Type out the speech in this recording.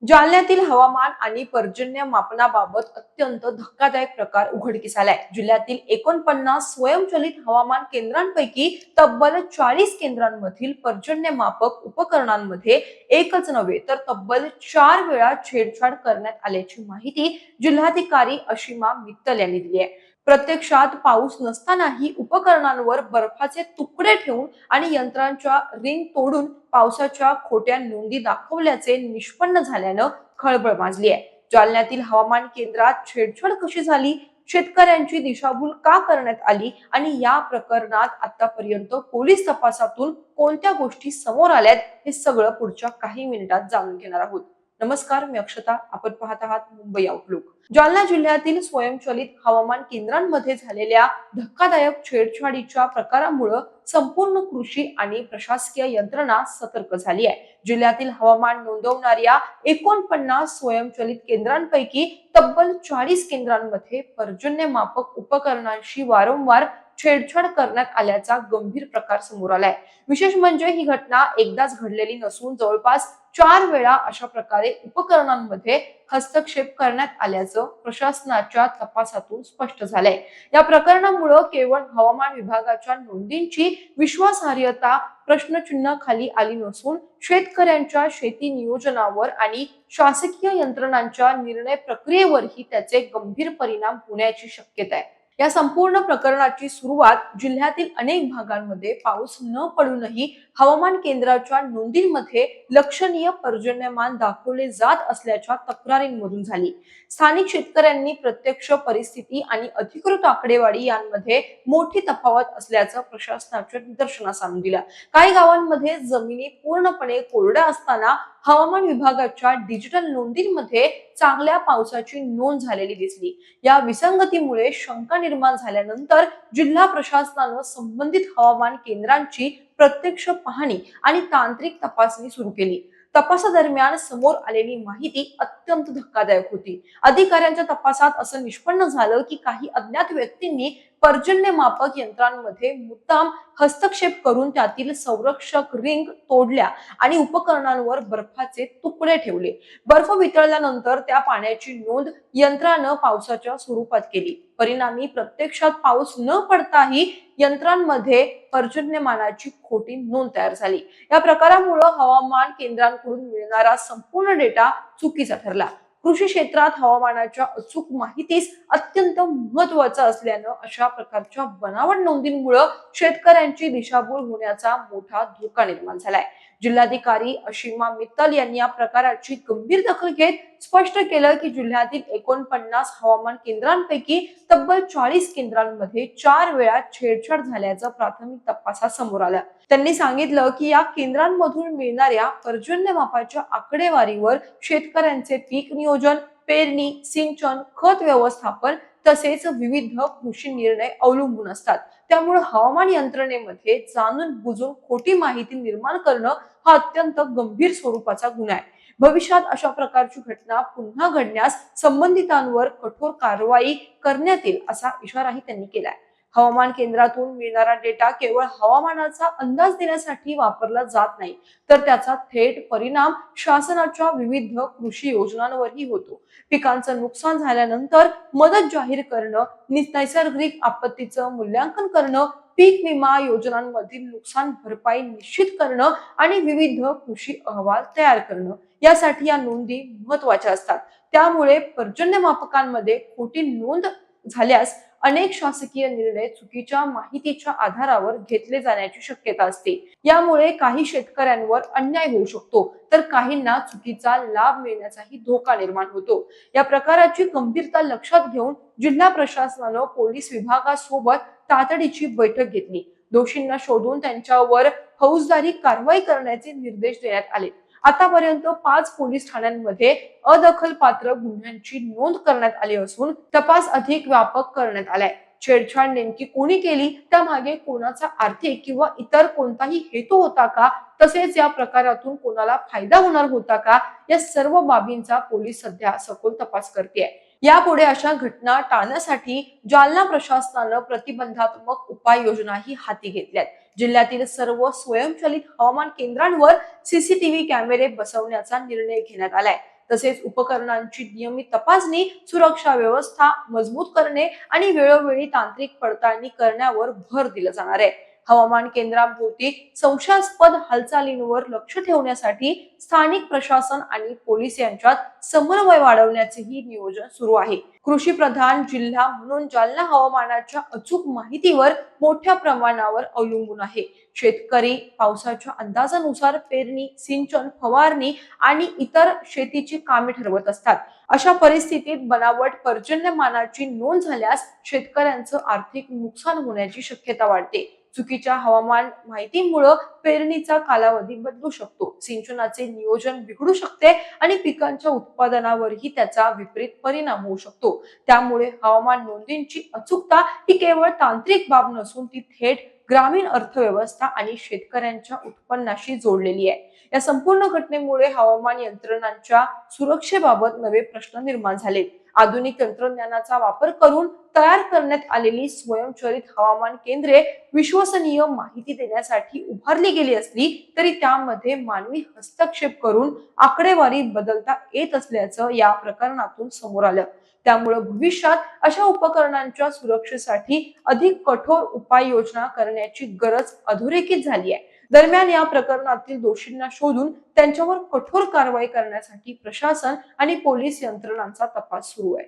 जालन्यातील हवामान आणि पर्जन्य मापनाबाबत अत्यंत धक्कादायक प्रकार उघडकीस आलाय। जिल्ह्यातील 49 स्वयंचलित हवामान केंद्रांपैकी तब्बल 40 केंद्रांमधील पर्जन्य मापक उपकरणांमध्ये एकच नव्हे तर तब्बल 4 वेळा छेडछाड करण्यात आल्याची माहिती जिल्हाधिकारी अशिमा मित्तल यांनी दिली आहे। प्रत्यक्षात पाऊस नसतानाही उपकरणांवर बर्फाचे तुकडे ठेवून आणि यंत्रांच्या रिंग तोडून पावसाच्या खोट्या नोंदी दाखवल्याचे निष्पन्न झाल्यानं खळबळ माजली आहे। जालन्यातील हवामान केंद्रात छेडछाड कशी झाली, शेतकऱ्यांची दिशाभूल का करण्यात आली आणि या प्रकरणात आतापर्यंत पोलीस तपासातून कोणत्या गोष्टी समोर आल्यात हे सगळं पुढच्या काही मिनिटात जाणून घेणार आहोत। नमस्कार, मी अक्षता, आपण पाहत आहात मुंबई आउटलुक। जालना जिल्ह्यातील स्वयंचलित हवामान केंद्रांमध्ये झालेल्या धक्कादायक छेडछाडीच्या प्रकारामुळे संपूर्ण कृषी आणि प्रशासकीय यंत्रणा सतर्क झाली आहे। जिल्ह्यातील हवामान नोंदवणाऱ्या 49 स्वयंचलित केंद्रांपैकी तब्बल 40 केंद्रांमध्ये पर्जन्य मापक उपकरणांशी वारंवार छेडछाड करण्यात आल्याचा गंभीर प्रकार समोर आलाय। विशेष म्हणजे ही घटना एकदाच घडलेली नसून जवळपास 4 वेळा अशा प्रकारे उपकरणांमध्ये हस्तक्षेप करण्यात आल्याचं प्रशासनाच्या तपासातून स्पष्ट झालंय। या प्रकरणामुळे केवळ हवामान विभागाच्या नोंदींची विश्वासार्हता प्रश्नचिन्ह खाली आली नसून शेतकऱ्यांच्या शेती नियोजनावर आणि शासकीय यंत्रणांच्या निर्णय प्रक्रियेवरही त्याचे गंभीर परिणाम होण्याची शक्यता आहे। या संपूर्ण प्रकरणाची सुरुवात जिल्ह्यातील अनेक भागांमध्ये पाऊस न पडूनही हवामान केंद्राच्या नोंदींमध्ये लक्षणीय पर्जन्यमान दाखवले जात असल्याच्या तक्रारींमधून झाली। स्थानिक शेतकऱ्यांनी प्रत्यक्ष परिस्थिती आणि अधिकृत आकडेवारी यांमध्ये मोठी तफावत असल्याचं प्रशासनाच्या निदर्शनास आणून दिलं। काही गावांमध्ये जमिनी पूर्णपणे कोरड्या असताना हवामान विभागाच्या डिजिटल नोंदींमध्ये चांगल्या पावसाची नोंद झालेली दिसली। या विसंगतीमुळे शंका निर्माण झाल्यानंतर जिल्हा प्रशासनाने संबंधित हवामान केंद्रांची प्रत्यक्ष पाहणी आणि तांत्रिक तपासणी सुरू केली। तपासादरम्यान समोर आलेली माहिती अत्यंत धक्कादायक होती। अधिकाऱ्यांच्या तपासात असं निष्पन्न झालं की काही अज्ञात व्यक्तींनी पर्जन्य मापक यंत्रांमध्ये मुद्दाम हस्तक्षेप करून त्यातील संरक्षक रिंग तोडल्या आणि उपकरणांवर बर्फाचे तुकडे ठेवले। बर्फ वितळल्यानंतर त्या पाण्याची नोंद यंत्रानं पावसाच्या स्वरूपात केली। परिणामी प्रत्यक्षात पाऊस न पडताही यंत्रांमध्ये पर्जन्यमानाची खोटी नोंद तयार झाली। या प्रकारामुळे हवामान केंद्रांकडून मिळणारा संपूर्ण डेटा चुकीचा ठरला। कृषी क्षेत्रात हवामानाच्या अचूक माहितीस अत्यंत महत्त्वाचं असल्यानं अशा प्रकारच्या बनावट नोंदींमुळे शेतकऱ्यांची दिशाभूल होण्याचा मोठा धोका निर्माण झालाय। जिल्हाधिकारी अशिमा मित्तल यांनी या प्रकाराची गंभीर दखल घेत स्पष्ट केलं की जिल्ह्यातील 49 हवामान केंद्रांपैकी तब्बल 40 केंद्रांमध्ये 4 वेळा छेडछाड झाल्याचं प्राथमिक तपासात समोर आलं। त्यांनी सांगितलं की या केंद्रांमधून मिळणाऱ्या पर्जन्य मापाच्या आकडेवारीवर शेतकऱ्यांचे पीक नियोजन, पेरणी, सिंचन, खत व्यवस्थापन तसेच विविध कृषी निर्णय अवलंबून असतात। त्यामुळे हवामान यंत्रणेमध्ये जाणून बुजून खोटी माहिती निर्माण करणं हा अत्यंत गंभीर स्वरूपाचा गुन्हा आहे। भविष्यात अशा प्रकारची घटना पुन्हा घडण्यास संबंधितांवर कठोर कारवाई करण्यात येईल असा इशाराही त्यांनी केलाय। हवामान केंद्रातून मिळणारा डेटा केवळ हवामानाचा अंदाज देण्यासाठी वापरला जात नाही तर त्याचा थेट परिणाम शासनाच्या विविध कृषी योजनांवरही होतो। पिकांचं नुकसान झाल्यानंतर मदत जाहीर करणं, नैसर्गिक आपत्तीचं मूल्यांकन करणं, पीक विमा योजनांमधील नुकसान भरपाई निश्चित करणं आणि विविध कृषी अहवाल तयार करणं यासाठी या नोंदी महत्त्वाच्या असतात। त्यामुळे पर्जन्य मापकांमध्ये खोटी नोंद झाल्यास अनेक शासकीय निर्णय चुकीच्या माहितीच्या आधारावर घेतले जाण्याची शक्यता असते। यामुळे काही शेतकऱ्यांवर अन्याय होऊ शकतो तर काहींना चुकीचा लाभ मिळण्याचाही धोका निर्माण होतो। या प्रकाराची गंभीरता लक्षात घेऊन जिल्हा प्रशासनाने पोलीस विभागासोबत तातडीची बैठक घेतली। दोषींना शोधून त्यांच्यावर फौजदारी कारवाई करण्याचे निर्देश देण्यात आले। आतापर्यंत 5 पोलीस ठाण्यांमध्ये अदखलपात्र गुन्ह्यांची नोंद करण्यात आली असून तपास अधिक व्यापक करण्यात आलाय। छेडछाड नेमकी कोणी केली, त्यामागे कोणाचा आर्थिक किंवा इतर कोणताही हेतू होता का, तसेच या प्रकारातून कोणाला फायदा होणार होता का, या सर्व बाबींचा पोलीस सध्या सखोल तपास करते। यापुढे अशा घटना टाळण्यासाठी जालना प्रशासनाने प्रतिबंधात्मक उपाययोजनाही हाती घेतल्यात। जिल्ह्यातील सर्व स्वयंचलित हवामान केंद्रांवर सीसीटीव्ही कॅमेरे बसवण्याचा निर्णय घेण्यात आलाय। तसेच उपकरणांची नियमित तपासणी, सुरक्षा व्यवस्था मजबूत करणे आणि वेळोवेळी तांत्रिक पडताळणी करण्यावर भर दिला जाणार आहे. हवामान केंद्राभोवती संशयास्पद हालचालींवर लक्ष ठेवण्यासाठी स्थानिक प्रशासन आणि पोलीस यांच्यात समन्वय वाढवण्याचेही नियोजन सुरू आहे. कृषी प्रधान जिल्हा म्हणून जालना हवामानाच्या अचूक माहितीवर मोठ्या प्रमाणावर अवलंबून आहे. शेतकरी पावसाच्या अंदाजानुसार पेरणी, सिंचन, फवारणी आणि इतर शेतीची कामे ठरवत असतात. अशा परिस्थितीत बनावट पर्जन्यमानाची नोंद झाल्यास शेतकऱ्यांचं आर्थिक नुकसान होण्याची शक्यता वाढते. चुकीच्या हवामान माहितीमुळे पेरणीचा कालावधी बदलू शकतो, सिंचनाचे नियोजन बिघडू शकते आणि पिकांच्या उत्पादनावरही त्याचा विपरीत परिणाम होऊ शकतो. त्यामुळे हवामान नोंदींची अचूकता ही केवळ तांत्रिक बाब नसून ती थेट ग्रामीण अर्थव्यवस्था आणि शेतकऱ्यांच्या उत्पन्नाशी जोडलेली आहे. या संपूर्ण घटनेमुळे हवामान यंत्रणांच्या सुरक्षेबाबत नवे प्रश्न निर्माण झाले. आधुनिक तंत्रज्ञानाचा वापर करून तयार करण्यात आलेली स्वयंचलित हवामान केंद्रे विश्वसनीय माहिती देण्यासाठी उभारली गेली असली तरी त्यामध्ये मानवी हस्तक्षेप करून आकडेवारी बदलता येत असल्याचं या प्रकरणातून समोर आलं. त्यामुळे भविष्यात अशा उपकरणांच्या सुरक्षेसाठी अधिक कठोर उपाययोजना करण्याची गरज अधोरेखित झाली आहे. दरम्यान या प्रकरणातील दोषींना शोधून त्यांच्यावर कठोर कारवाई करण्यासाठी प्रशासन आणि पोलीस यंत्रणांचा तपास सुरू आहे.